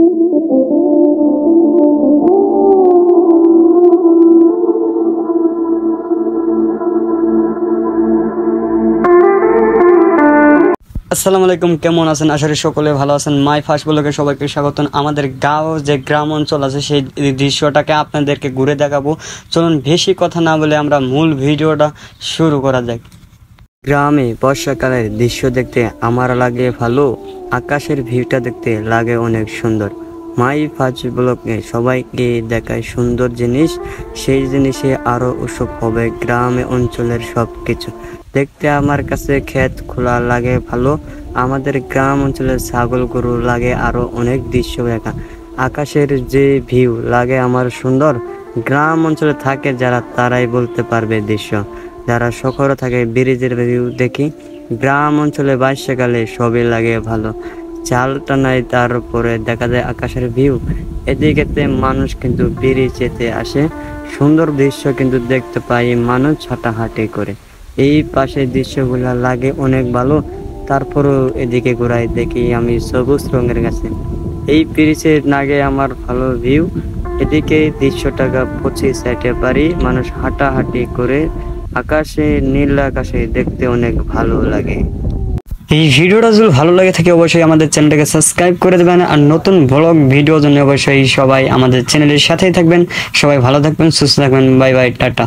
আসসালামু আলাইকুম, কেমন আছেন? আশা করি সকলে ভালো আছেন। মাই ফার্স্ট ব্লগে সবাইকে স্বাগত। আমাদের গাঁও যে গ্রাম অঞ্চল আছে সেই দৃশ্যটাকে আপনাদেরকে ঘুরে দেখাবো। চলুন বেশি কথা না বলে আমরা মূল ভিডিওটা শুরু করা যাক। গ্রামে বর্ষাকালের দৃশ্য দেখতে আমার লাগে ভালো, আকাশের ভিউটা দেখতে লাগে অনেক সুন্দর। মাই ফার্স্ট ব্লগে সবাইকে দেখায় সুন্দর জিনিস, সেই জিনিসে আরও উৎসব হবে গ্রামে অঞ্চলের সব কিছু দেখতে। আমার কাছে ক্ষেত খোলা লাগে ভালো, আমাদের গ্রাম অঞ্চলের ছাগল গরু লাগে আরও অনেক দৃশ্য দেখা। আকাশের যে ভিউ লাগে আমার সুন্দর। গ্রাম অঞ্চলে থাকে যারা তারাই বলতে পারবে দৃশ্য, যারা শহরে থাকে ব্রিজের ভিউ দেখি। গ্রাম অঞ্চলে বর্ষাকালে সবই লাগে ভালো, চাল টানাই তারপরে দেখা যায় আকাশের ভিউ। এদিকেতে মানুষ কিন্তু ব্রিজেতে আসে, সুন্দর দৃশ্য কিন্তু দেখতে পাই মানুষ হাঁটাহাঁটি করে। এই পাশে দৃশ্যগুলা লাগে অনেক ভালো। তারপরও এদিকে ঘুরাই দেখি আমি সবুজ রঙের গাছে, এই ব্রিজের নাগে আমার ভালো ভিউ। এদিকে দৃশ্যটাকে 25 সাইডে পারি, মানুষ হাঁটাহাঁটি করে আকাশে, নীল আকাশে দেখতে অনেক ভালো লাগে। এই ভিডিওটা যদি ভালো লাগে থাকে অবশ্যই আমাদের চ্যানেলটাকে সাবস্ক্রাইব করে দেবেন, আর নতুন ব্লগ ভিডিওর জন্য অবশ্যই সবাই আমাদের চ্যানেলের সাথেই থাকবেন। সবাই ভালো থাকবেন, সুস্থ থাকবেন। Bye bye, tata.